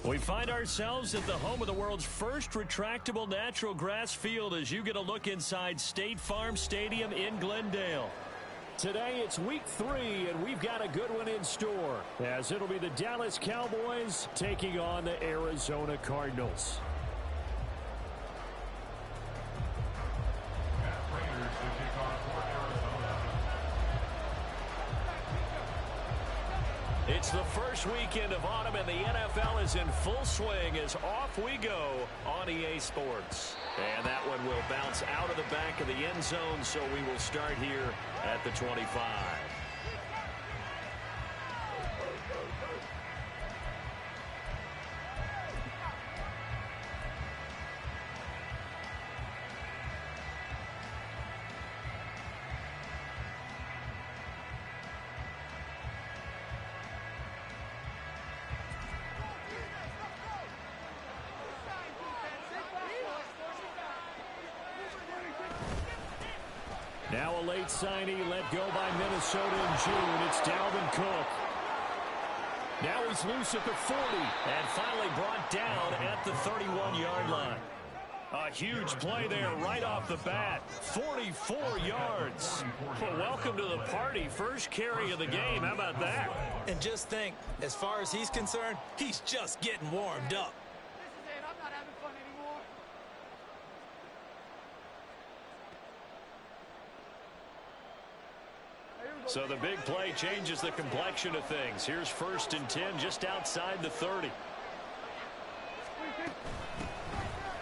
We find ourselves at the home of the world's first retractable natural grass field as you get a look inside State Farm Stadium in Glendale. Today it's week 3, and we've got a good one in store, as it'll be the Dallas Cowboys taking on the Arizona Cardinals. It's the first weekend of autumn, and the NFL is in full swing as off we go on EA Sports. And that one will bounce out of the back of the end zone, so we will start here at the 25. Now a late signee let go by Minnesota in June. It's Dalvin Cook. Now he's loose at the 40 and finally brought down at the 31-yard line. A huge play there right off the bat. 44 yards. Well, welcome to the party. First carry of the game. How about that? And just think, as far as he's concerned, he's just getting warmed up. So the big play changes the complexion of things. Here's 1st and 10 just outside the 30.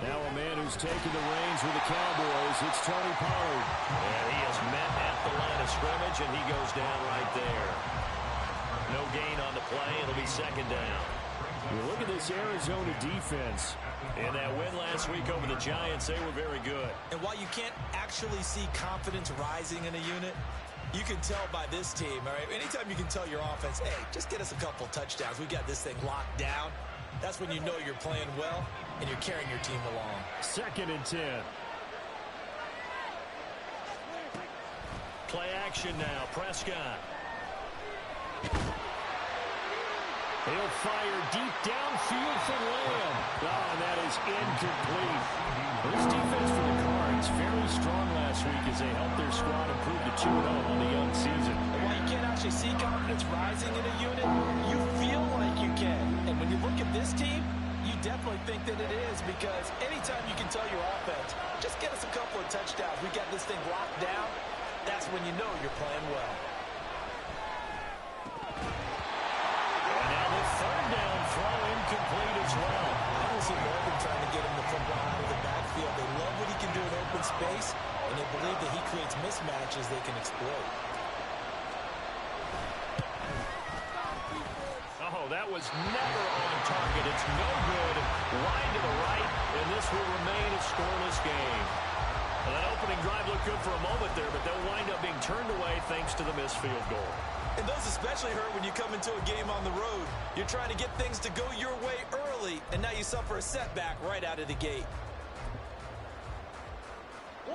Now a man who's taken the reins with the Cowboys, it's Tony Pollard. And he is met at the line of scrimmage, and he goes down right there. No gain on the play. It'll be 2nd down. You look at this Arizona defense. In that win last week over the Giants, they were very good. And while you can't actually see confidence rising in a unit, you can tell by this team, all right? Anytime you can tell your offense, hey, just get us a couple touchdowns. We got this thing locked down. That's when you know you're playing well and you're carrying your team along. 2nd and 10. Play action now. Prescott. He'll fire deep downfield for Lamb. Oh, and that is incomplete. This defense for the Cards very strong last week as they helped their squad improve to 2-0 on the young season. And while you can't actually see confidence rising in a unit, you feel like you can. And when you look at this team, you definitely think that it is, because anytime you can tell your offense, just get us a couple of touchdowns, we got this thing locked down, that's when you know you're playing well. And now the 3rd down throw incomplete as well. I don't see Morgan trying to get him the football out of the backfield. They love what he can do in open space, and they believe that he creates mismatches they can exploit. Oh, that was never on target. It's no good. Wide to the right, and this will remain a scoreless game. Well, that opening drive looked good for a moment there, but they'll wind up being turned away thanks to the missed field goal. And those especially hurt when you come into a game on the road. You're trying to get things to go your way early, and now you suffer a setback right out of the gate.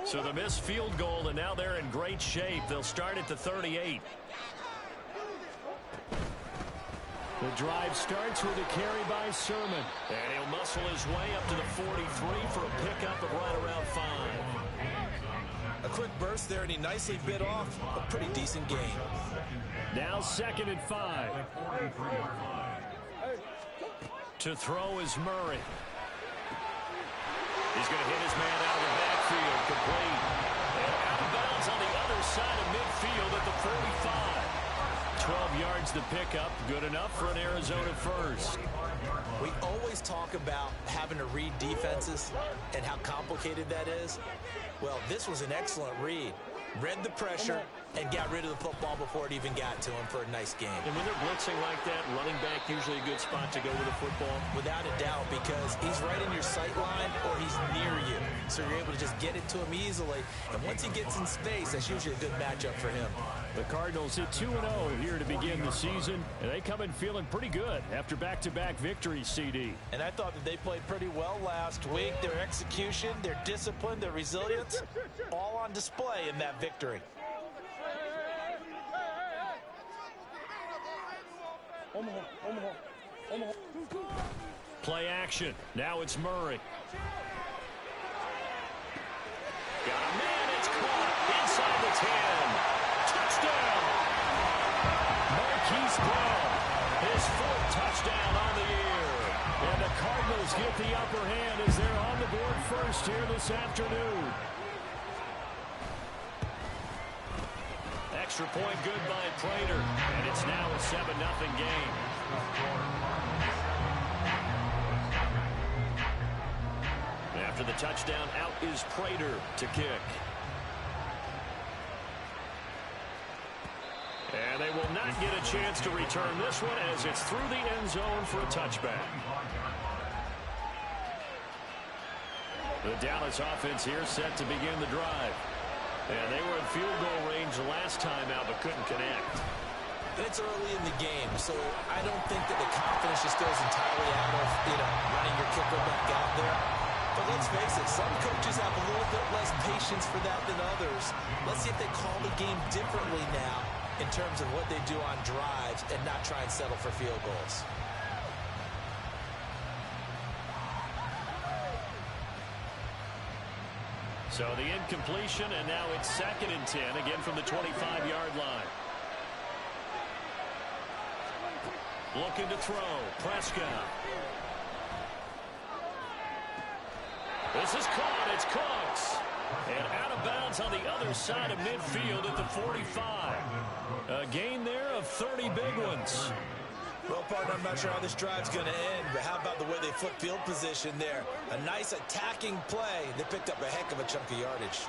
So the missed field goal, and now they're in great shape. They'll start at the 38. The drive starts with a carry by Sermon. And he'll muscle his way up to the 43 for a pickup of right around 5. A quick burst there, and he nicely bit off a pretty decent gain. Now 2nd and 5. To throw is Murray. He's going to hit his man out of the backfield, complete. And out of bounds on the other side of midfield at the 45. 12 yards to pick up, good enough for an Arizona first. We always talk about having to read defenses and how complicated that is. Well, this was an excellent read. Read the pressure and got rid of the football before it even got to him for a nice game. And when they're blitzing like that, running back usually a good spot to go with the football. Without a doubt, because he's right in your sight line or he's near you. So you're able to just get it to him easily. And once he gets in space, that's usually a good matchup for him. The Cardinals hit 2-0 here to begin the season, and they come in feeling pretty good after back-to-back victories, CD. And I thought that they played pretty well last week. Their execution, their discipline, their resilience, all on display in that victory. Play action. Now it's Murray. Got a man. It's caught inside the 10. Touchdown. Marquise Brown. His fourth touchdown on the year. And the Cardinals get the upper hand as they're on the board first here this afternoon. Extra point good by Prater. And it's now a 7-0 game. After the touchdown, out is Prater to kick. And they will not get a chance to return this one as it's through the end zone for a touchback. The Dallas offense here set to begin the drive. And they were in field goal range last time out but couldn't connect. And it's early in the game, so I don't think that the confidence just goes entirely out of, running your kicker back out there. But let's face it, some coaches have a little bit less patience for that than others. Let's see if they call the game differently now in terms of what they do on drives and not try and settle for field goals. So the incompletion, and now it's 2nd and 10, again from the 25-yard line. Looking to throw. Prescott. This is caught. It's Cooks. And out of bounds on the other side of midfield at the 45. A gain there of 30 big ones. Well, partner, I'm not sure how this drive's going to end, but how about the way they flip field position there? A nice attacking play. They picked up a heck of a chunk of yardage.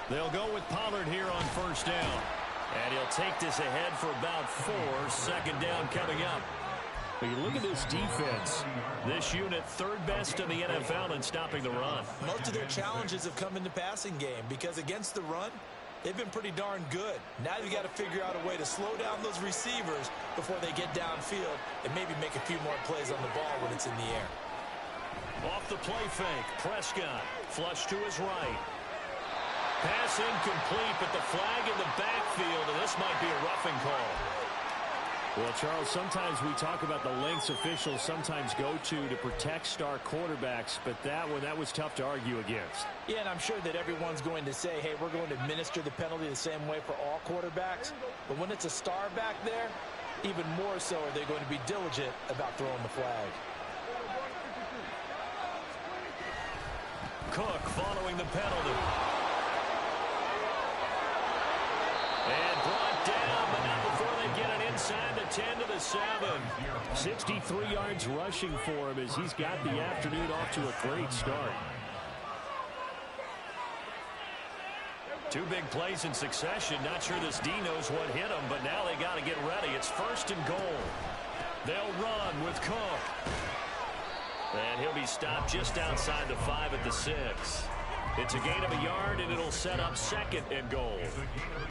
They'll go with Pollard here on first down. And he'll take this ahead for about 4. 2nd down coming up. When you look at this defense, this unit 3rd best in the NFL in stopping the run. Most of their challenges have come in the passing game because against the run, they've been pretty darn good. Now you've got to figure out a way to slow down those receivers before they get downfield and maybe make a few more plays on the ball when it's in the air. Off the play fake, Prescott flush to his right. Pass incomplete, but the flag in the backfield, and this might be a roughing call. Well, Charles, sometimes we talk about the lengths officials sometimes go to protect star quarterbacks, but that was tough to argue against. Yeah, and I'm sure that everyone's going to say, hey, we're going to administer the penalty the same way for all quarterbacks. But when it's a star back there, even more so are they going to be diligent about throwing the flag. Cook following the penalty. And brought down, but not before they get it inside the 10 to the 7. 63 yards rushing for him as he's got the afternoon off to a great start. 2 big plays in succession. Not sure this D knows what hit him, but now they got to get ready. It's 1st and goal. They'll run with Cook. And he'll be stopped just outside the 5 at the 6. It's a gain of a yard, and it'll set up 2nd and goal.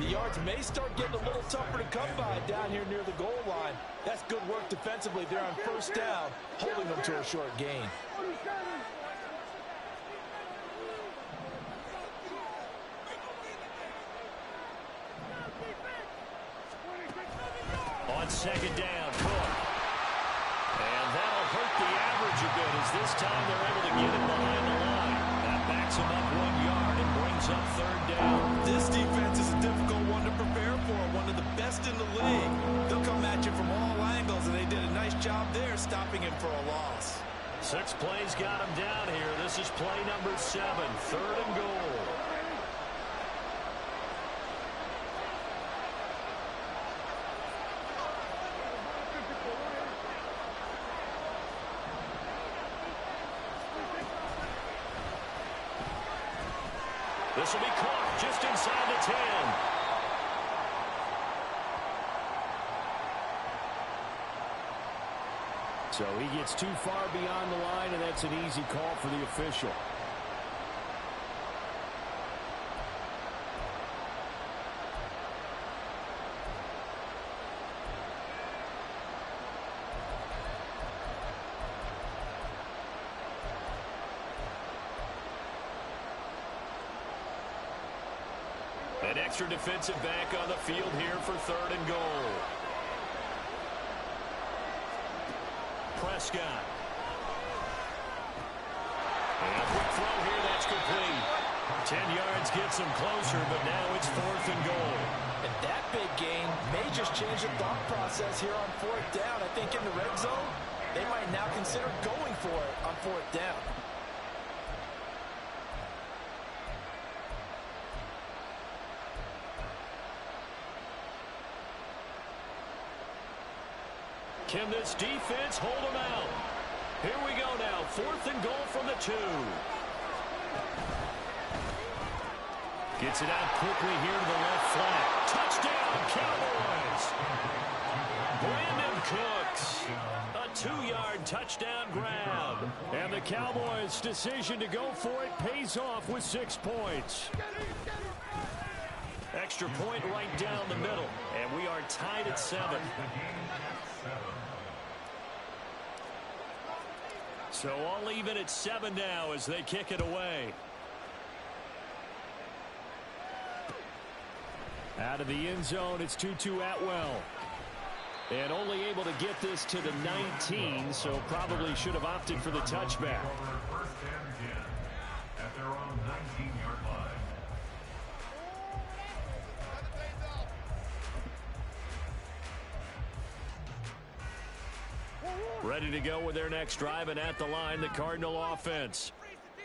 The yards may start getting a little tougher to come by down here near the goal line. That's good work defensively there on first down, holding them to a short gain. On 2nd down, Cook. And that'll hurt the average a bit as this time they're able to get it behind the line. That backs him up 1 yard and brings up 3rd down. This defense is a difficult one to prepare for, one of the best in the league. They'll come at you from all angles, and they did a nice job there stopping him for a loss. 6 plays got him down here. This is play number 7, 3rd and goal. This will be caught just inside the 10. So he gets too far beyond the line, and that's an easy call for the official. An extra defensive back on the field here for 3rd and goal. Prescott. And a quick throw here, that's complete. 10 yards gets him closer, but now it's 4th and goal. And that big gain may just change the thought process here on 4th down. I think in the red zone, they might now consider going for it on 4th down. Can this defense hold them out? Here we go now. 4th and goal from the 2. Gets it out quickly here to the left flat. Touchdown, Cowboys! Brandon Cooks. A 2-yard touchdown grab. And the Cowboys' decision to go for it pays off with 6 points. Extra point right down the middle. And we are tied at 7. So all even at 7 now as they kick it away. Out of the end zone, it's 2-2 Atwell. And only able to get this to the 19, so probably should have opted for the touchback. First down again at their own 19-yard line. Ready to go with their next drive, and at the line, the Cardinal offense.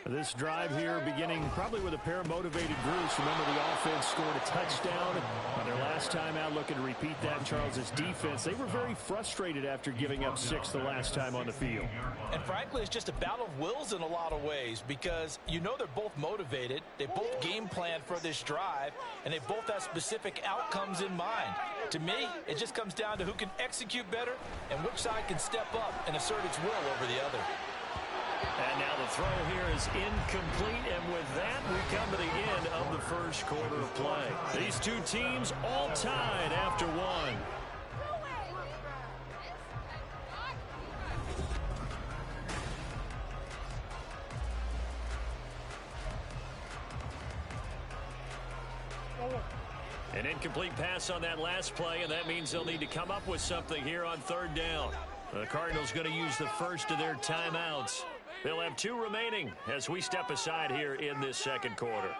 This drive here beginning probably with a pair of motivated groups. Remember, the offense scored a touchdown on their last time out. Looking to repeat that. Charles's defense, they were very frustrated after giving up 6 the last time on the field. And frankly, it's just a battle of wills in a lot of ways, because you know they're both motivated. They both game plan for this drive, and they both have specific outcomes in mind. To me, it just comes down to who can execute better and which side can step up and assert its will over the other. And now the throw here is incomplete, and with that, we come to the end of the first quarter of play. These two teams all tied after 1. An incomplete pass on that last play, and that means they'll need to come up with something here on 3rd down. The Cardinals going to use the first of their timeouts. They'll have 2 remaining as we step aside here in this second quarter.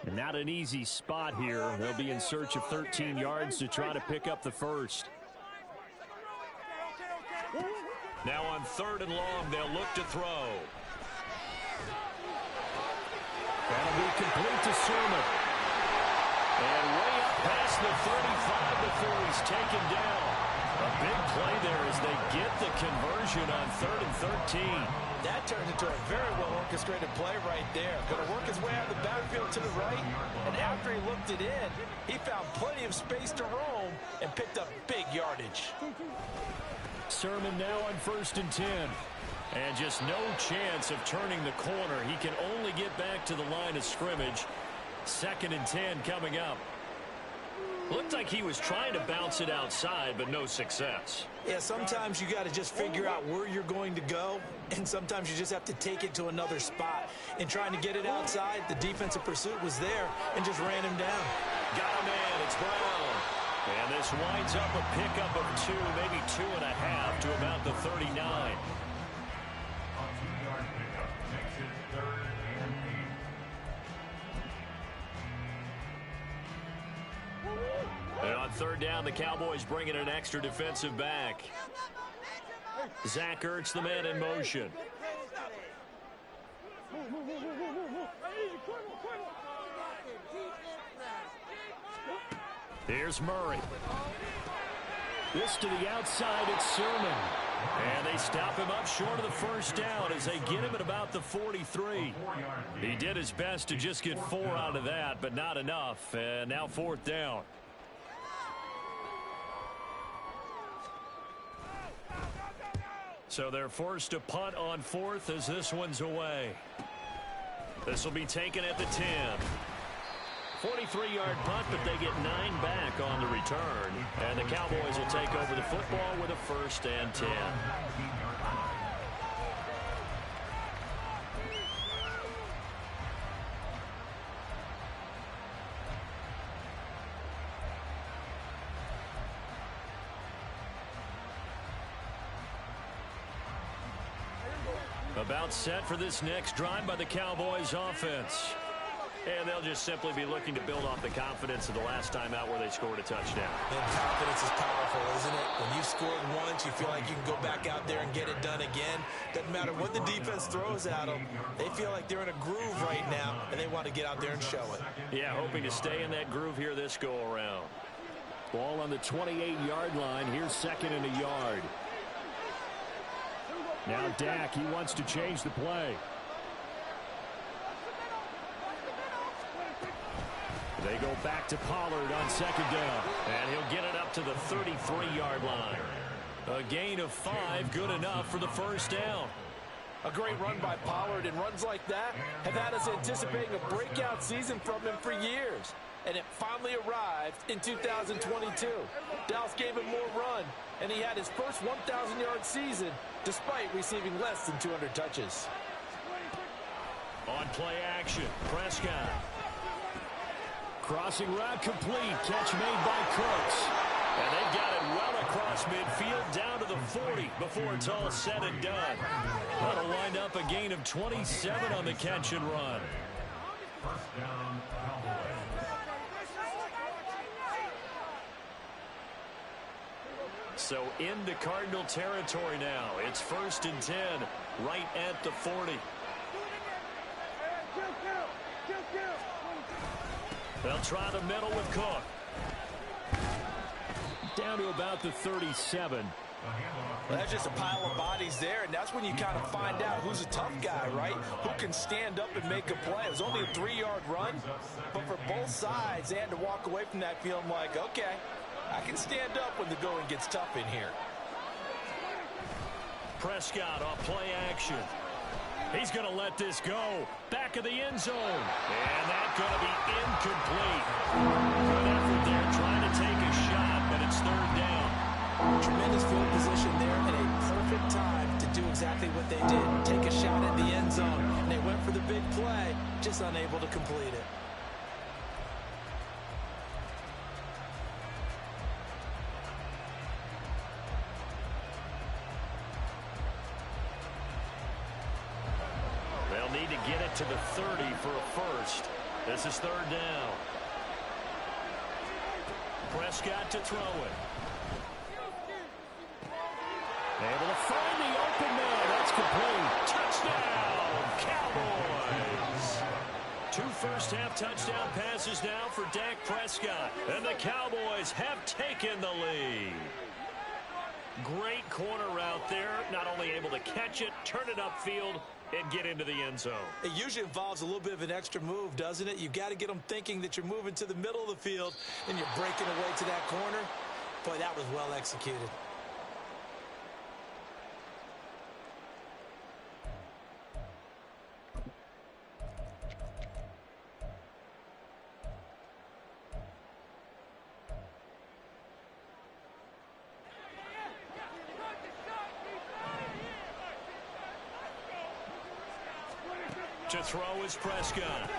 And not an easy spot here. They'll be in search of 13 yards to try to pick up the first. Now on 3rd and long, they'll look to throw. That'll be complete to Sermon. And way up past the 35 before he's taken down. A big play there as they get the conversion on 3rd and 13. That turns into a very well-orchestrated play right there. Going to work his way out of the backfield to the right, and after he looked it in, he found plenty of space to roam and picked up big yardage. Sermon now on 1st and 10. And just no chance of turning the corner. He can only get back to the line of scrimmage. 2nd and 10 coming up. Looked like he was trying to bounce it outside, but no success. Yeah, sometimes you got to just figure out where you're going to go, and sometimes you just have to take it to another spot. In trying to get it outside, the defensive pursuit was there and just ran him down. Got a man, it's Brown. And this winds up a pickup of 2, maybe 2.5 to about the 39. And on 3rd down, the Cowboys bring in an extra defensive back. Zach Ertz, the man in motion. Here's Murray. This to the outside, it's Sermon. And they stop him up short of the first down as they get him at about the 43. He did his best to just get 4 out of that, but not enough. And now 4th down. So they're forced to punt on 4th as this one's away. This will be taken at the 10. 43-yard punt, but they get 9 back on the return. And the Cowboys will take over the football with a 1st and 10. About set for this next drive by the Cowboys offense. And they'll just simply be looking to build off the confidence of the last time out where they scored a touchdown. And confidence is powerful, isn't it? When you've scored once, you feel like you can go back out there and get it done again. Doesn't matter what the defense throws at them. They feel like they're in a groove right now, and they want to get out there and show it. Yeah, hoping to stay in that groove here this go-around. Ball on the 28-yard line. Here's second and a yard. Now Dak, he wants to change the play. They go back to Pollard on second down. And he'll get it up to the 33-yard line. A gain of 5, good enough for the first down. A great run by Pollard, and runs like that have had us anticipating a breakout season from him for years. And it finally arrived in 2022. Dallas gave him more run, and he had his first 1,000-yard season despite receiving less than 200 touches. On play action, Prescott. Crossing route complete. Catch made by Cooks. And they've got it well across midfield down to the 40 before it's all said and done. That'll wind up a gain of 27 on the catch and run. First down, Cowboys. So into Cardinal territory now. It's 1st and 10 right at the 40. They'll try the middle with Cook. Down to about the 37. Well, that's just a pile of bodies there, and that's when you kind of find out who's a tough guy, right? Who can stand up and make a play. It was only a 3-yard run, but for both sides, they had to walk away from that feeling like, okay, I can stand up when the going gets tough in here. Prescott off play action. He's going to let this go. Back of the end zone. And that's going to be incomplete. Good effort there trying to take a shot, but it's 3rd down. Tremendous field position there and a perfect time to do exactly what they did. Take a shot at the end zone. And they went for the big play, just unable to complete it. Need to get it to the 30 for a first. This is 3rd down. Prescott to throw it. Able to find the open man. That's complete. Touchdown, Cowboys. 2 first-half touchdown passes now for Dak Prescott. And the Cowboys have taken the lead. Great corner route there. Not only able to catch it, turn it upfield, and get into the end zone. It usually involves a little bit of an extra move, doesn't it? You've got to get them thinking that you're moving to the middle of the field and you're breaking away to that corner. Boy, that was well executed. To throw is Prescott.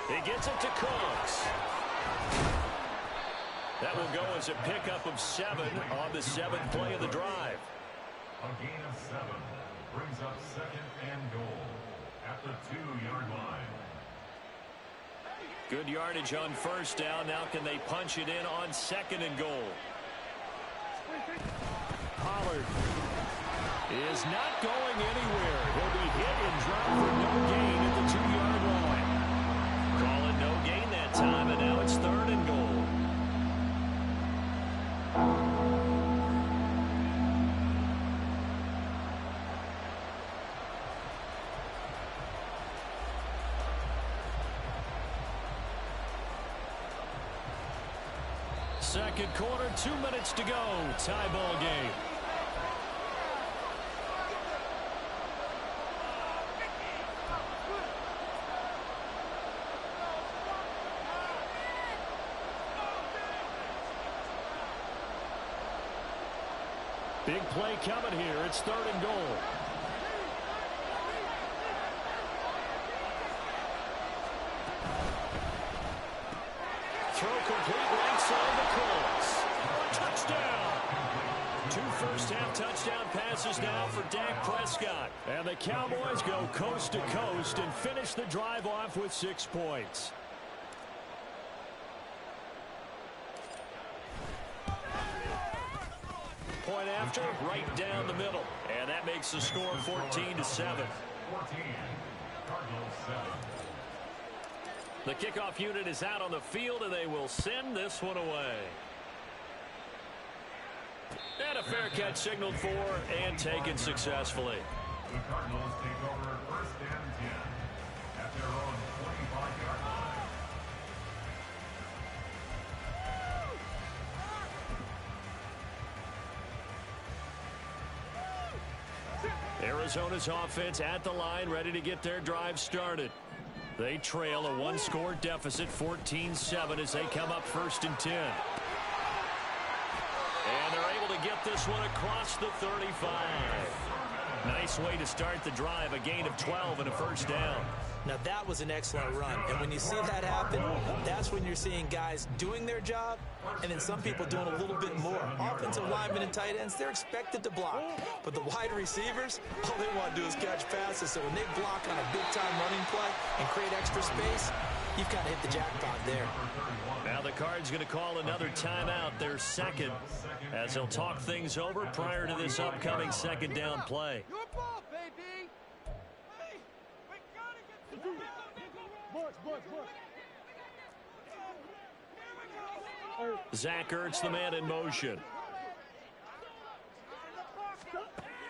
He gets it to Cooks. That will go as a pickup of 7 on the 7th play of the drive. A gain of 7 brings up 2nd and goal at the 2-yard line. Good yardage on 1st down. Now can they punch it in on 2nd and goal? Pollard is not going anywhere. He'll be hit and dropped for no gain at the 2-yard line. Call it no gain that time, and now it's 3rd and goal. Second quarter, 2 minutes to go. Tie ball game. Big play coming here. It's 3rd and goal. Throw complete right side to Cooks. Touchdown. 2 first-half Touchdown passes now for Dak Prescott. And the Cowboys go coast to coast and finish the drive off with 6 points. Point after, right down the middle. And that makes the score 14-7. 14. Cardinals 7. The kickoff unit is out on the field, and they will send this one away. And a fair catch signaled for and taken successfully. The Cardinals take over 1st and 10 at their own 25-yard line. Arizona's offense at the line, ready to get their drive started. They trail a 1-score deficit, 14-7, as they come up 1st and 10. And they're able to get this one across the 35. Nice way to start the drive, a gain of 12 and a 1st down. Now that was an excellent run, and when you see that happen, that's when you're seeing guys doing their job, and then some people doing a little bit more. Offensive linemen and tight ends, they're expected to block, but the wide receivers, all they want to do is catch passes. So when they block on a big-time running play and create extra space, you've kind of hit the jackpot there. Now the Cards going to call another timeout, their second, as they'll talk things over prior to this upcoming 2nd down play. Your ball, baby. Hey, we gotta get the Zach Ertz, the man in motion.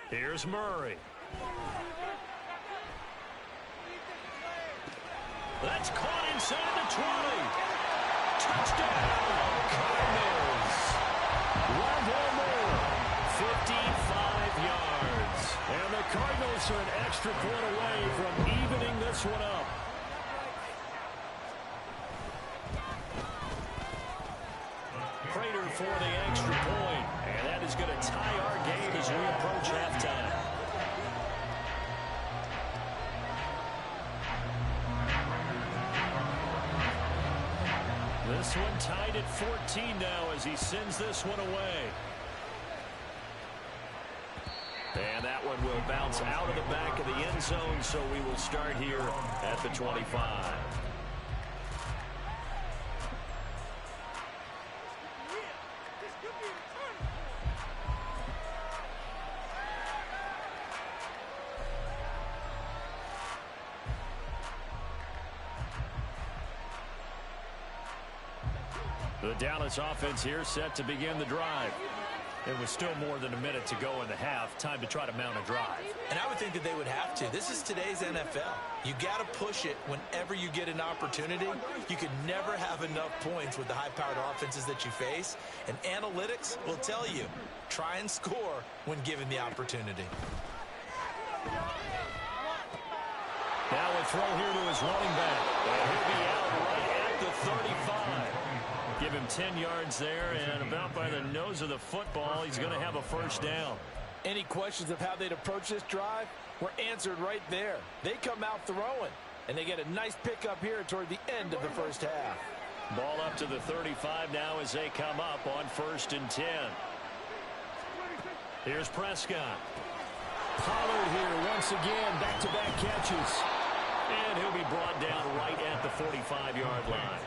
Here's Murray. That's caught inside the 20. Touchdown, Cardinals. One more. 55 yards. And the Cardinals are an extra point away from evening this one up. Prater for the extra point. And that is going to tie our game as we approach halftime. This one tied at 14 now as he sends this one away. And that one will bounce out of the back of the end zone, so we will start here at the 25. The Dallas offense here set to begin the drive. It was still more than a minute to go in the half. Time to try to mount a drive. And I would think that they would have to. This is today's NFL. You got to push it whenever you get an opportunity. You could never have enough points with the high-powered offenses that you face. And analytics will tell you, try and score when given the opportunity. Now a throw here to his running back. And he'll be out right at the 35. Give him 10 yards there, and about by the nose of the football, he's going to have a 1st down. Any questions of how they'd approach this drive were answered right there. They come out throwing, and they get a nice pickup here toward the end of the 1st half. Ball up to the 35 now as they come up on 1st and 10. Here's Prescott. Pollard here once again, back-to-back catches. And he'll be brought down right at the 45-yard line.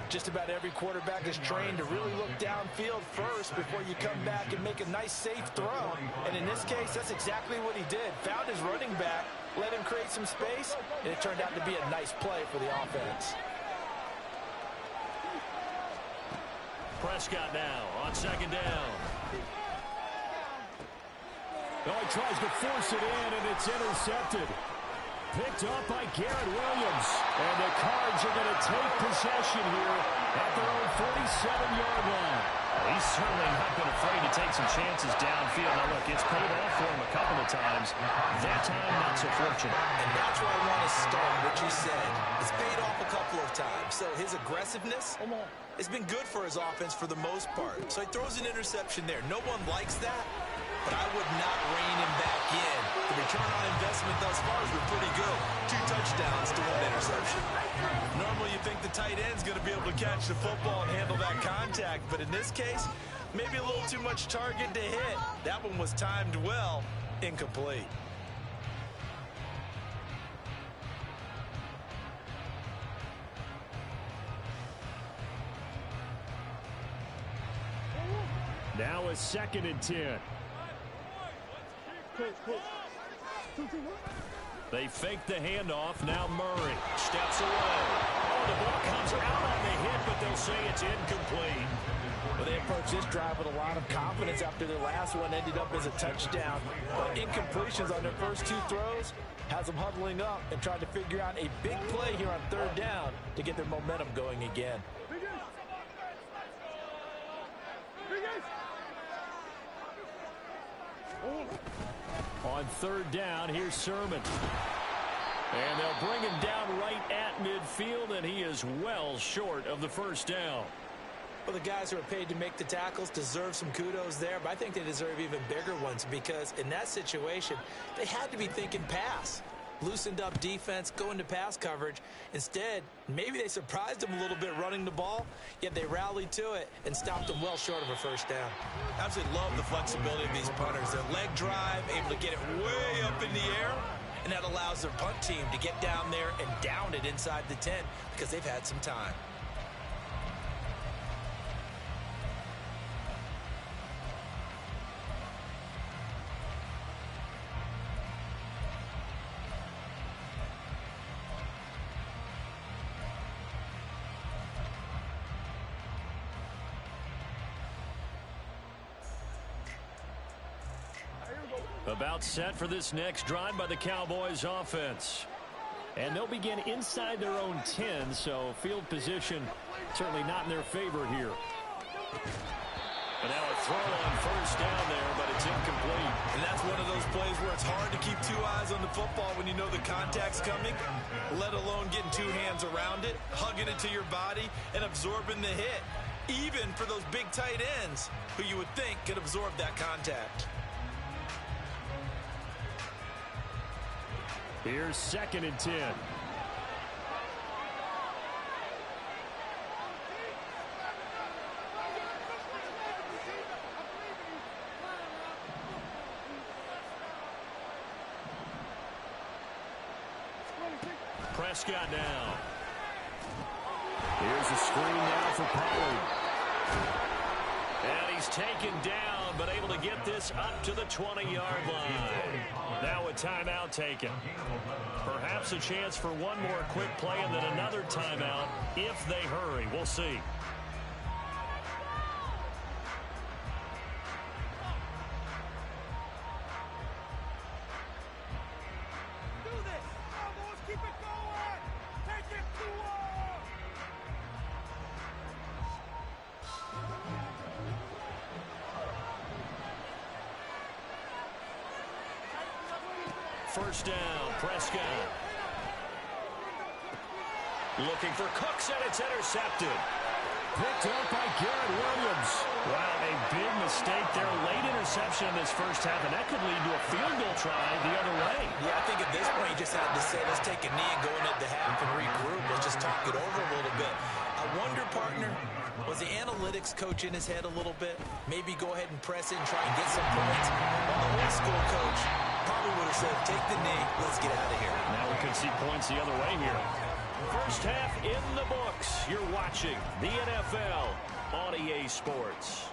Just about every quarterback is trained to really look downfield first before you come back and make a nice, safe throw. And in this case, that's exactly what he did. Found his running back, let him create some space, and it turned out to be a nice play for the offense. Prescott now on 2nd down. Oh, he tries to force it in, and it's intercepted. Picked up by Garrett Williams. And the Cards are going to take possession here at their own 47-yard line. He's certainly not been afraid to take some chances downfield. Now, look, it's paid off for him a couple of times. That time, not so fortunate. And that's where I want to start what you said. It's paid off a couple of times. So his aggressiveness has been good for his offense for the most part. So he throws an interception there. No one likes that, but I would not rein him back in. The return on investment thus far has been pretty good. 2 touchdowns to 1 interception. Normally you think the tight end's going to be able to catch the football and handle that contact, but in this case, Maybe a little too much target to hit. That one was timed well. Incomplete. Now a 2nd and 10. They fake the handoff. Now Murray steps away. Oh, the ball comes out on the hit, but they'll say it's incomplete. Well, they approach this drive with a lot of confidence after their last one ended up as a touchdown. But incompletions on their first 2 throws has them huddling up and trying to figure out a big play here on 3rd down to get their momentum going again. On 3rd down, here's Sermon. And they'll bring him down right at midfield, and he is well short of the 1st down. Well, the guys who are paid to make the tackles deserve some kudos there, but I think they deserve even bigger ones because in that situation, they had to be thinking pass. Loosened up defense, going to pass coverage. Instead, maybe they surprised them a little bit running the ball, yet they rallied to it and stopped them well short of a 1st down. Absolutely love the flexibility of these punters. Their leg drive, able to get it way up in the air, and that allows their punt team to get down there and down it inside the 10 because they've had some time. About set for this next drive by the Cowboys offense. And they'll begin inside their own 10, so field position certainly not in their favor here. And now a throw on 1st down there, but it's incomplete. And that's one of those plays where it's hard to keep 2 eyes on the football when you know the contact's coming, let alone getting 2 hands around it, hugging it to your body, and absorbing the hit, even for those big tight ends who you would think could absorb that contact. Here's 2nd and 10. Prescott now. Here's a screen now for Pollard. And he's taken down, but able to get this up to the 20-yard line. Now a timeout taken. Perhaps a chance for one more quick play and then another timeout if they hurry. We'll see. Do this! Cowboys, keep it going! Take it to war! 1st down, Prescott. Looking for Cooks, and it's intercepted. Picked up by Garrett Williams. Wow, a big mistake there. Late interception in this 1st half, and that could lead to a field goal try the other way. Yeah, I think at this point you just had to say, let's take a knee and go into the half and regroup. Let's just talk it over a little bit. I wonder, partner, was the analytics coach in his head a little bit? Maybe go ahead and press it and try and get some points. Well, the old school coach probably would have said, take the knee, let's get out of here. Now we could see points the other way here. 1st half in the books. You're watching the NFL on EA Sports.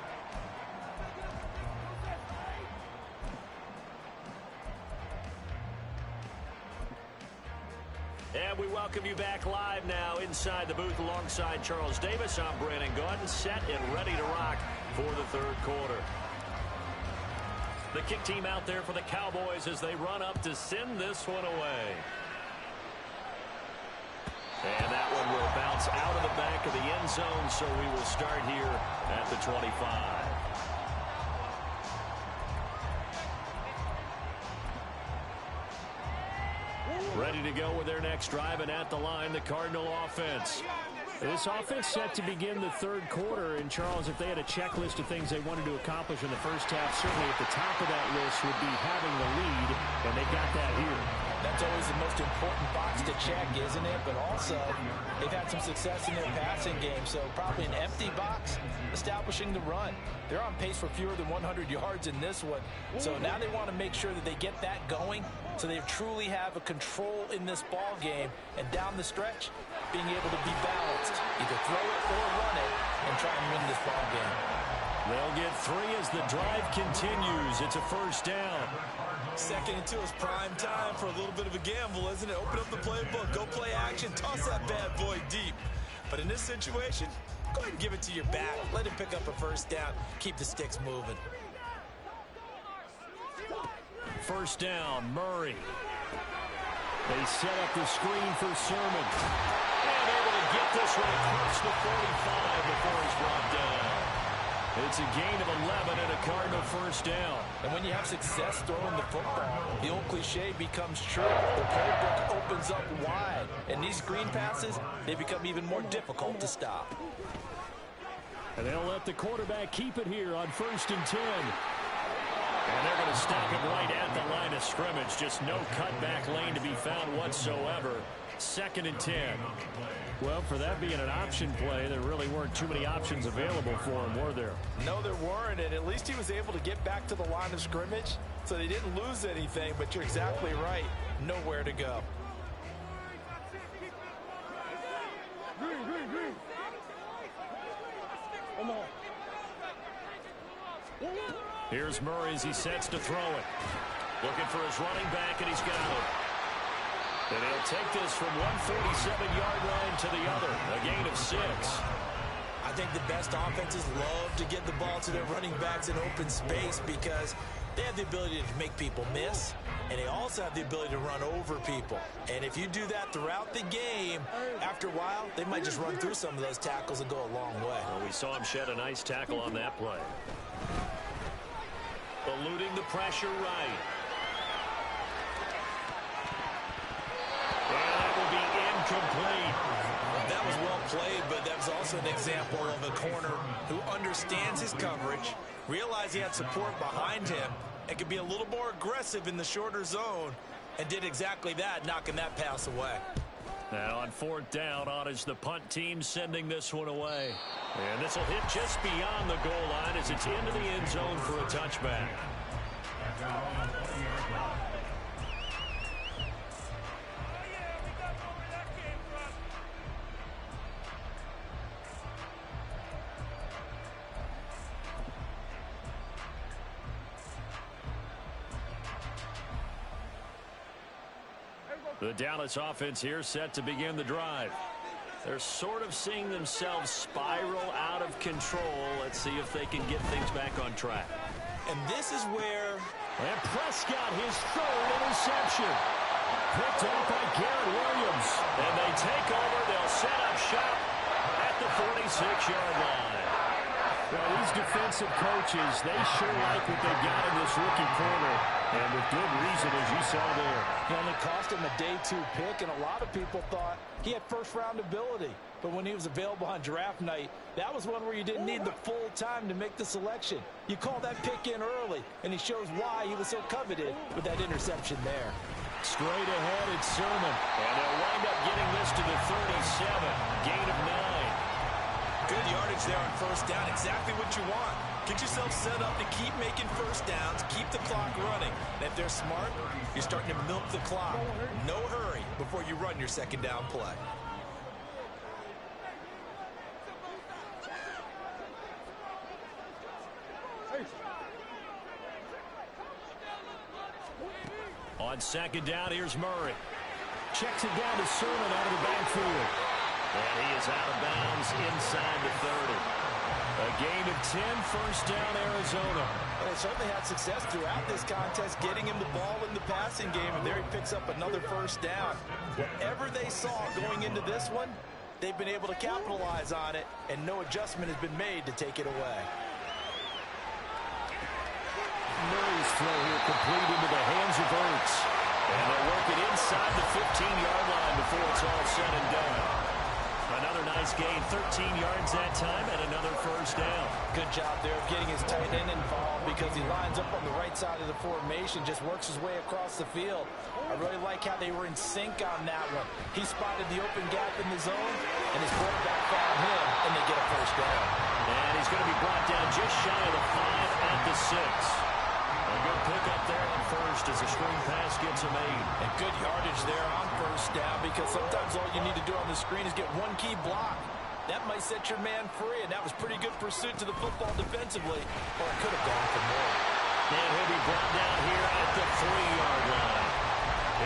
And we welcome you back live now inside the booth alongside Charles Davis. I'm Brandon Gaudin, set and ready to rock for the 3rd quarter. The kick team out there for the Cowboys as they run up to send this one away. And that one will bounce out of the back of the end zone, so we will start here at the 25. Ready to go with their next drive, and at the line, the Cardinal offense. This offense set to begin the 3rd quarter, and Charles, if they had a checklist of things they wanted to accomplish in the 1st half, certainly at the top of that list would be having the lead, and they got that here. That's always the most important box to check, isn't it? But also, they've had some success in their passing game, so probably an empty box establishing the run. They're on pace for fewer than 100 yards in this one, so now they want to make sure that they get that going so they truly have a control in this ball game, and down the stretch, being able to be balanced, either throw it or run it, and try and win this ball game. They'll get 3 as the drive continues. It's a first down. 2nd and 2 is prime time for a little bit of a gamble, isn't it? Open up the playbook, go play action, toss that bad boy deep. But in this situation, go ahead and give it to your back. Let him pick up a first down. Keep the sticks moving. First down, Murray. They set up the screen for Sermon. And able to get this one across the 45 before he's brought down. It's a gain of 11 and a Cardinal first down. And when you have success throwing the football, the old cliche becomes true. The playbook opens up wide. And these screen passes, they become even more difficult to stop. And they'll let the quarterback keep it here on 1st and 10. And they're going to stop it right at the line of scrimmage. Just no cutback lane to be found whatsoever. 2nd and 10. Well, for that being an option play, there really weren't too many options available for him, were there? No, there weren't, and at least he was able to get back to the line of scrimmage, so they didn't lose anything, but you're exactly right. Nowhere to go. Here's Murray as he sets to throw it. Looking for his running back, and he's got it. And he'll take this from 147-yard line to the other. A gain of 6. I think the best offenses love to get the ball to their running backs in open space because they have the ability to make people miss, and they also have the ability to run over people. And if you do that throughout the game, after a while, they might just run through some of those tackles and go a long way. Well, we saw him shed a nice tackle on that play. Eluding the pressure right. And that will be incomplete. That was well played, but that was also an example of a corner who understands his coverage, realized he had support behind him, and could be a little more aggressive in the shorter zone, and did exactly that, knocking that pass away. Now on 4th down, on is the punt team sending this one away. And this will hit just beyond the goal line as it's into the end zone for a touchback. The Dallas offense here set to begin the drive. They're sort of seeing themselves spiral out of control. Let's see if they can get things back on track. And this is where... And Prescott, his 3rd interception. Picked off by Garrett Williams. And they take over. They'll set up shop at the 46-yard line. Well, these defensive coaches, they sure like what they've got in this rookie corner. And with good reason, as you saw there. He only cost him a day 2 pick, and a lot of people thought he had first-round ability. But when he was available on draft night, that was one where you didn't need the full time to make the selection. You call that pick in early, and he shows why he was so coveted with that interception there. Straight ahead, it's Sermon. And they'll wind up getting this to the 37. Gain of 9. Good yardage there on 1st down. Exactly what you want. Get yourself set up to keep making first downs, keep the clock running. And if they're smart, you're starting to milk the clock. No hurry before you run your 2nd down play. On 2nd down, here's Murray. Checks it down to Sermon out of the backfield. And he is out of bounds inside the 30. A gain of 10, first down, Arizona. Well, they certainly had success throughout this contest, getting him the ball in the passing game, and there he picks up another first down. Whatever they saw going into this one, they've been able to capitalize on it, and no adjustment has been made to take it away. Murray's throw here complete into the hands of Ertz. And they'll work it inside the 15-yard line before it's all said and done. Another nice gain, 13 yards that time, and another first down. Good job there of getting his tight end involved because he lines up on the right side of the formation, just works his way across the field. I really like how they were in sync on that one. He spotted the open gap in the zone, and his quarterback found him, and they get a first down. And he's going to be brought down just shy of the 5 at the 6. A good pickup there on first as a screen pass gets him made. And good yardage there on first down because sometimes all you need to do on the screen is get one key block. That might set your man free, and that was pretty good pursuit to the football defensively, or it could have gone for more. And he'll be brought down here at the 3-yard line.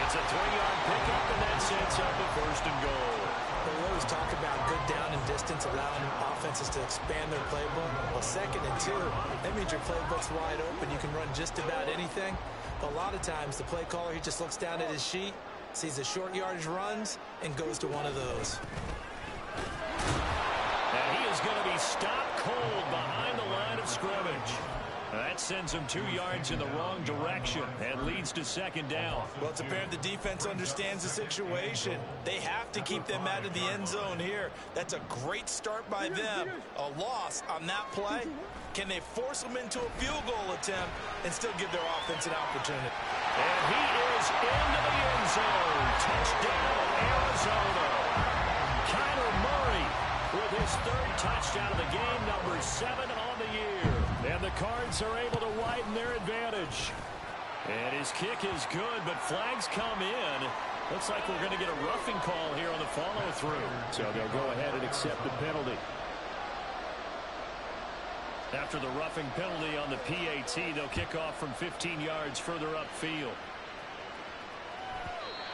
It's a 3-yard pickup, and that sets up a first and goal. We always talk about good down and distance, allowing offenses to expand their playbook. Well, 2nd and 2, that means your playbook's wide open. You can run just about anything. But a lot of times, the play caller, he just looks down at his sheet, sees the short yardage runs, and goes to one of those. And he is going to be stopped cold behind the line of scrimmage. That sends him 2 yards in the wrong direction and leads to 2nd down. Well, it's apparent the defense understands the situation. They have to keep them out of the end zone here. That's a great start by them. A loss on that play. Can they force them into a field goal attempt and still give their offense an opportunity? And he is into the end zone. Touchdown, Arizona. Kyler Murray with his 3rd touchdown of the game, number 7 on the year. And the Cards are able to widen their advantage. And his kick is good, but flags come in. Looks like we're going to get a roughing call here on the follow-through. So they'll go ahead and accept the penalty. After the roughing penalty on the PAT, they'll kick off from 15 yards further upfield.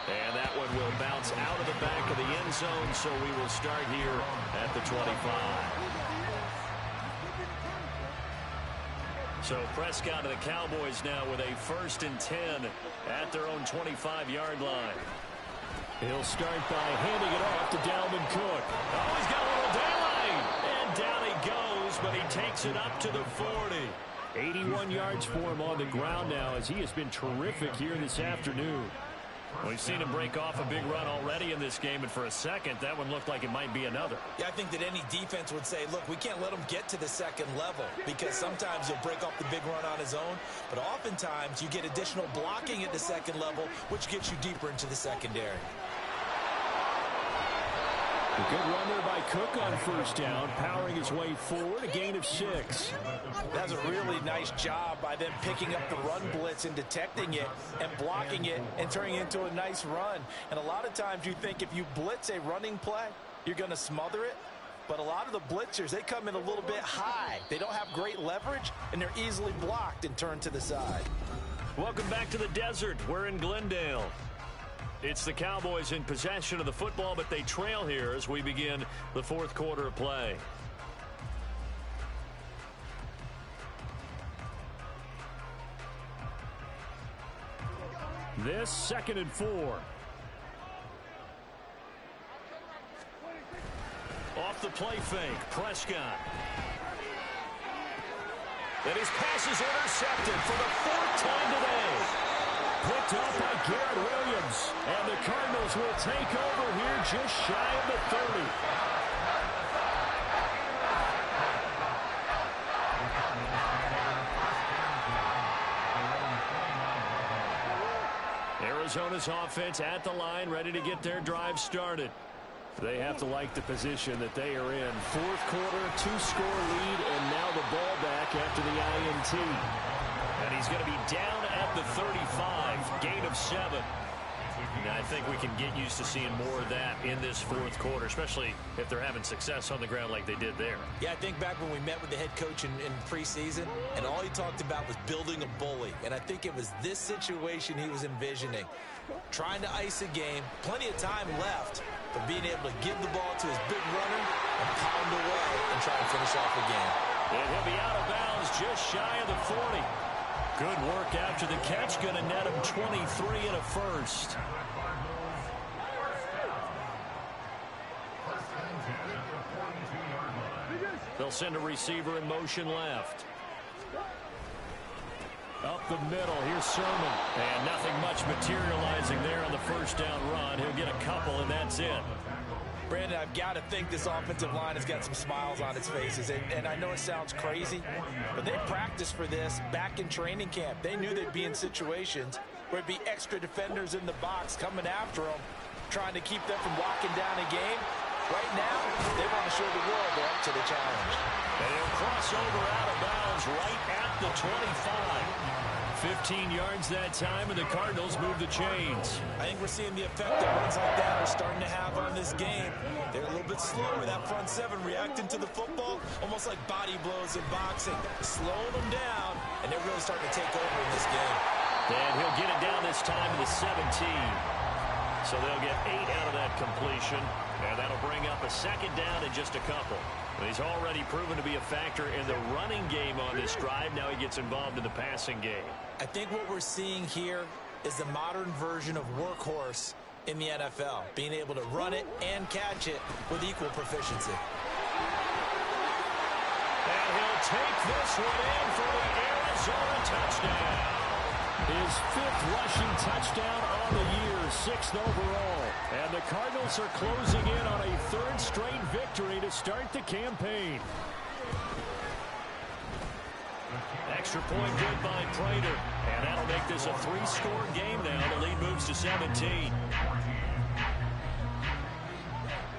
And that one will bounce out of the back of the end zone, so we will start here at the 25. So Prescott of the Cowboys now with a 1st and 10 at their own 25-yard line. He'll start by handing it off to Dalvin Cook. Oh, he's got a little daylight. And down he goes, but he takes it up to the 40. 81 yards for him on the ground now as he has been terrific here this afternoon. We've seen him break off a big run already in this game, and for a second, that one looked like it might be another. Yeah, I think that any defense would say, look, we can't let him get to the 2nd level because sometimes he'll break off the big run on his own, but oftentimes you get additional blocking at the 2nd level, which gets you deeper into the secondary. A good run there by Cook on first down, powering his way forward, a gain of 6. That's a really nice job by them picking up the run blitz and detecting it and blocking it and turning it into a nice run. And a lot of times you think if you blitz a running play, you're going to smother it. But a lot of the blitzers, they come in a little bit high. They don't have great leverage, and they're easily blocked and turned to the side. Welcome back to the desert. We're in Glendale. It's the Cowboys in possession of the football, but they trail here as we begin the 4th quarter of play. This 2nd and 4. Off the play fake, Prescott. And his pass is intercepted for the 4th time today. Picked up by Garrett Williams. And the Cardinals will take over here just shy of the 30. Arizona's offense at the line, ready to get their drive started. They have to like the position that they are in. 4th quarter, 2-score lead, and now the ball back after the INT. And he's going to be down at the 35, gain of 7. Now, I think we can get used to seeing more of that in this 4th quarter, especially if they're having success on the ground like they did there. Yeah, I think back when we met with the head coach in preseason, and all he talked about was building a bully. And I think it was this situation he was envisioning. Trying to ice a game, plenty of time left, but being able to give the ball to his big runner and pound away and try and finish off the game. And he'll be out of bounds just shy of the 40. Good work after the catch, going to net him 23 and a first. They'll send a receiver in motion left. Up the middle, here's Sermon. And nothing much materializing there on the first down run. He'll get a couple, and that's it. Brandon, I've got to think this offensive line has got some smiles on its faces. And I know it sounds crazy, but they practiced for this back in training camp. They knew they'd be in situations where it'd be extra defenders in the box coming after them, trying to keep them from locking down a game. Right now, they want to show the world they're up to the challenge. And he'll cross over out of bounds right at the 25. 15 yards that time, and the Cardinals move the chains. I think we're seeing the effect that runs like that are starting to have on this game. They're a little bit slower, that front seven reacting to the football, almost like body blows in boxing, slowing them down, and they're really starting to take over in this game. And he'll get it down this time to the 17. So they'll get 8 out of that completion, and that'll bring up a second down in just a couple. He's already proven to be a factor in the running game on this drive. Now he gets involved in the passing game. I think what we're seeing here is the modern version of workhorse in the NFL, being able to run it and catch it with equal proficiency. And he'll take this one in for the Arizona touchdown. His 5th rushing touchdown on the year, 6th overall. And the Cardinals are closing in on a 3rd straight victory to start the campaign. Extra point good by Prater. And that'll make this a 3-score game now. The lead moves to 17.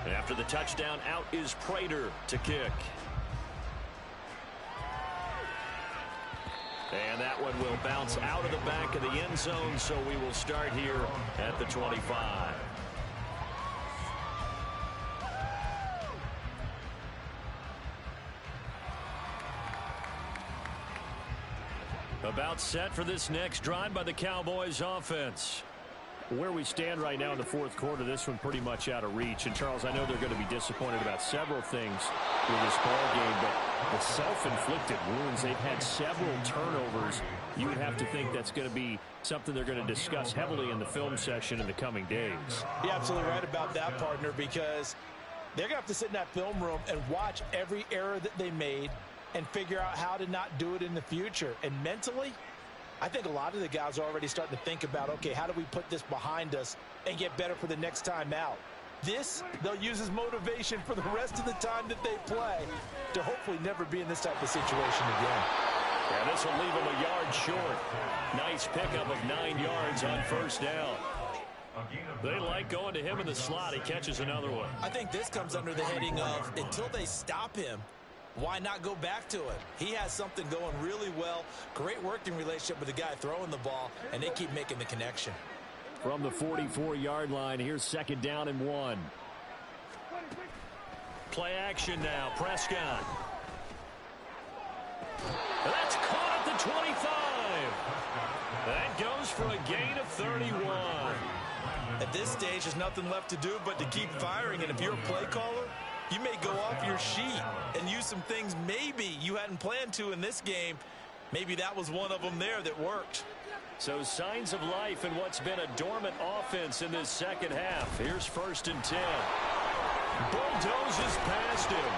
And after the touchdown, out is Prater to kick. And that one will bounce out of the back of the end zone, so we will start here at the 25. About set for this next drive by the Cowboys offense. Where we stand right now in the 4th quarter, this one pretty much out of reach. And, Charles, I know they're going to be disappointed about several things with this ball game, but the self-inflicted wounds, they've had several turnovers. You would have to think that's going to be something they're going to discuss heavily in the film session in the coming days. You're absolutely right about that, partner, because they're going to have to sit in that film room and watch every error that they made and figure out how to not do it in the future. And mentally, I think a lot of the guys are already starting to think about, okay, how do we put this behind us and get better for the next time out? This, they'll use as motivation for the rest of the time that they play to hopefully never be in this type of situation again. Yeah, this will leave them a yard short. Nice pickup of 9 yards on 1st down. They like going to him in the slot. He catches another one. I think this comes under the heading of, until they stop him, why not go back to it? He has something going really well. Great working relationship with the guy throwing the ball, and they keep making the connection. From the 44-yard line, here's 2nd down and 1. Play action now. Prescott. That's caught at the 25. That goes for a gain of 31. At this stage, there's nothing left to do but to keep firing, and if you're a play caller, you may go off your sheet and use some things maybe you hadn't planned to in this game. Maybe that was one of them there that worked. So signs of life in what's been a dormant offense in this second half. Here's 1st and 10. Bulldozes past him.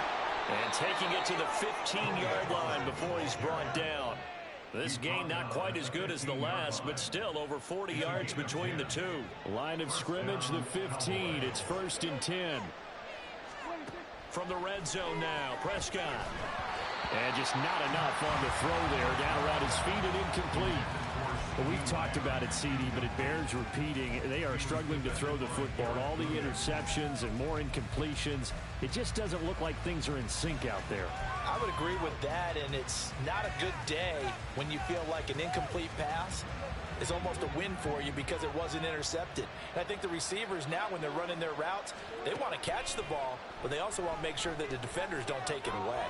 And taking it to the 15-yard line before he's brought down. This gain not quite as good as the last, but still over 40 yards between the two. Line of scrimmage, the 15. It's 1st and 10. From the red zone now, Prescott. And just not enough on the throw there. Down around his feet and incomplete. Well, we've talked about it, CD, but it bears repeating. They are struggling to throw the football. All the interceptions and more incompletions. It just doesn't look like things are in sync out there. I would agree with that, and it's not a good day when you feel like an incomplete pass is almost a win for you because it wasn't intercepted. And I think the receivers now, when they're running their routes, they want to catch the ball, but they also want to make sure that the defenders don't take it away.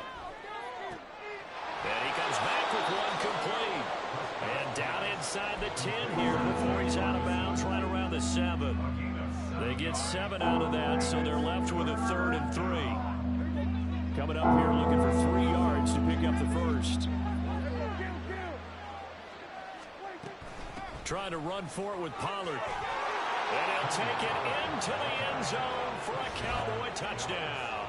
And he comes back with one complete. And down inside the 10 here before he's out of bounds right around the 7. They get 7 out of that, so they're left with a 3rd and 3. Coming up here looking for 3 yards to pick up the first. Trying to run for it with Pollard. And he'll take it into the end zone for a Cowboy touchdown.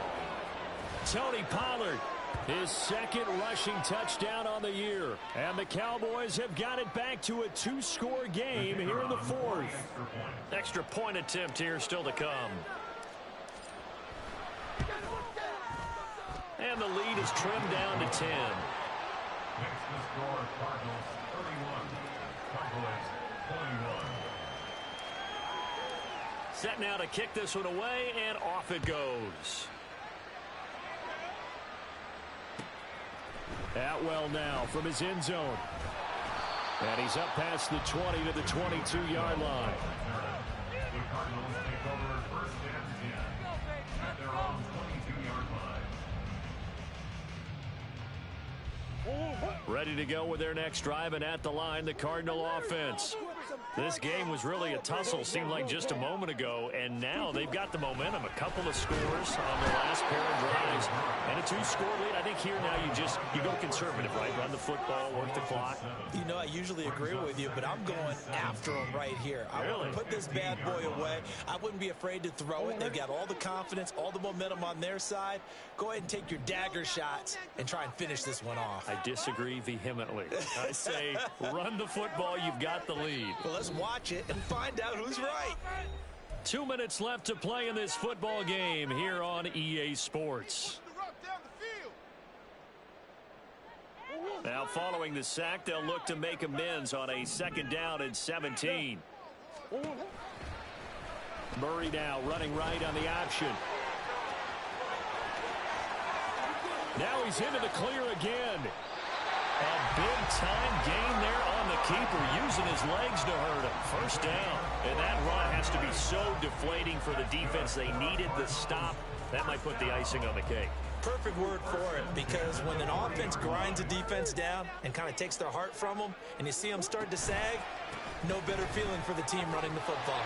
Tony Pollard, his 2nd rushing touchdown on the year. And the Cowboys have got it back to a 2-score game here in the 4th. Extra point attempt here still to come. and the lead is trimmed down to 10. Next to score, Cardinals 31, Cowboys 21. Set now to kick this one away, and off it goes. Atwell now from his end zone. And he's up past the 20 to the 22-yard line. The Cardinals take over first and 10 at their own 22-yard line. Ready to go with their next drive, and at the line, the Cardinal offense. This game was really a tussle, seemed like just a moment ago, and now they've got the momentum. A couple of scores on the last pair of drives, and a 2-score lead. I think here now you go conservative, right? Run the football, work the clock. You know, I usually agree with you, but I'm going after them right here. I want to put this bad boy away. I wouldn't be afraid to throw it. They've got all the confidence, all the momentum on their side. Go ahead and take your dagger shots and try and finish this one off. I disagree vehemently. I say run the football. You've got the lead. Well, let's watch it and find out who's right. 2 minutes left to play in this football game here on EA Sports. Now following the sack, they'll look to make amends on a 2nd down and 17. Murray now running right on the option. Now he's into the clear again. A big-time gain there on the keeper, using his legs to hurt him. First down. And that run has to be so deflating for the defense. They needed the stop. That might put the icing on the cake. Perfect word for it, because when an offense grinds a defense down and kind of takes their heart from them, and you see them start to sag, no better feeling for the team running the football.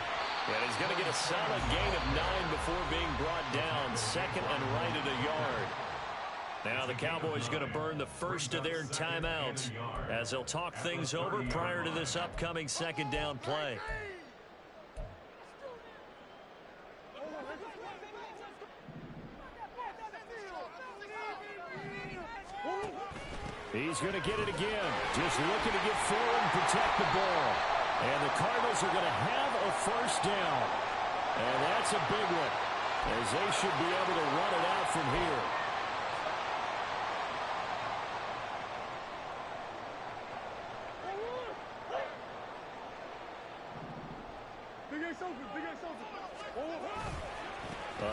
And he's going to get a solid gain of 9 before being brought down. 2nd and right at a yard. Now the Cowboys going to burn the first of their timeouts as they'll talk things over prior to this upcoming 2nd down play. He's going to get it again. Just looking to get forward and protect the ball. And the Cardinals are going to have a first down. And that's a big one, as they should be able to run it out from here.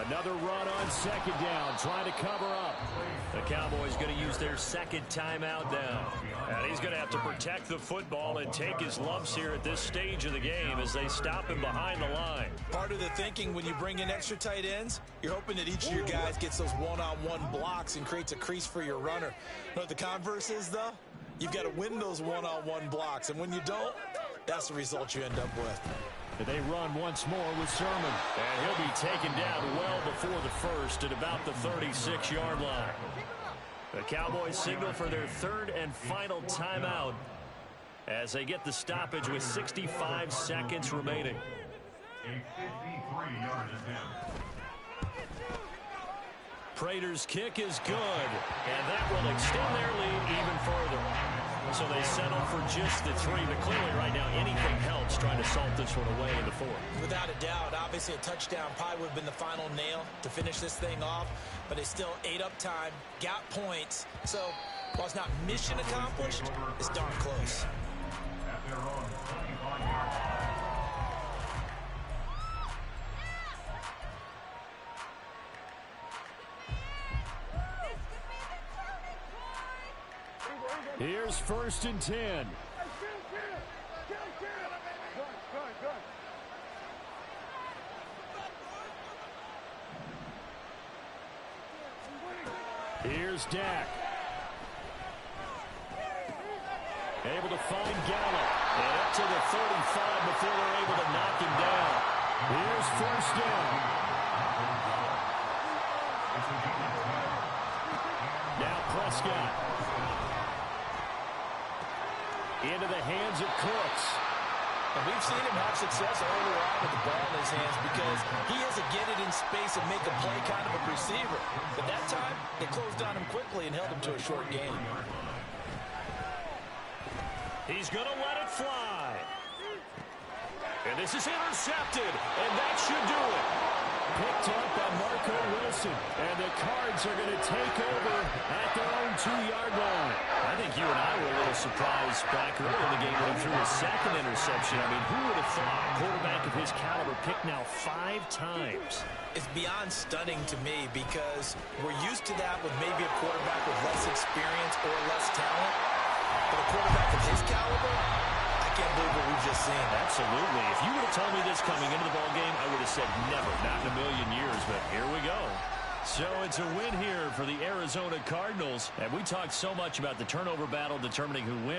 Another run on 2nd down, trying to cover up. The Cowboys going to use their 2nd timeout now. And he's going to have to protect the football and take his lumps here at this stage of the game as they stop him behind the line. Part of the thinking when you bring in extra tight ends, you're hoping that each of your guys gets those one-on-one blocks and creates a crease for your runner. You know what the converse is, though? You've got to win those one-on-one blocks, and when you don't, that's the result you end up with. They run once more with Sermon. And he'll be taken down well before the first at about the 36-yard line. The Cowboys signal for their 3rd and final timeout as they get the stoppage with 65 seconds remaining. A 53-yard attempt. Prater's kick is good, and that will extend their lead even further. So they settle for just the 3, but clearly right now anything helps trying to salt this one away in the 4th. Without a doubt, obviously a touchdown probably would have been the final nail to finish this thing off, but they still ate up time, got points. So while it's not mission accomplished, it's darn close. At their own 25-yard line. Here's 1st and 10. Here's Dak. Able to find Gallup. And up to the 35 before they're able to knock him down. Here's 1st down. Now Prescott. Into the hands of Cooks. And we've seen him have success earlier on with the ball in his hands because he has a get it in space and make a play kind of a receiver. But that time, they closed on him quickly and held him to a short gain. He's going to let it fly. And this is intercepted, and that should do it. picked up by Marco Wilson. And the Cards are going to take over at their own 2-yard line. I think you and I were a little surprised back early in the game when he threw his second interception. I mean, who would have thought a quarterback of his caliber picked now 5 times? It's beyond stunning to me because we're used to that with maybe a quarterback with less experience or less talent. But a quarterback of his caliber, I can't believe what we've just seen. Absolutely. If you would have told me this coming into the ballgame, I would have said never, not in a million years. But here we go. So it's a win here for the Arizona Cardinals. And we talked so much about the turnover battle determining who wins.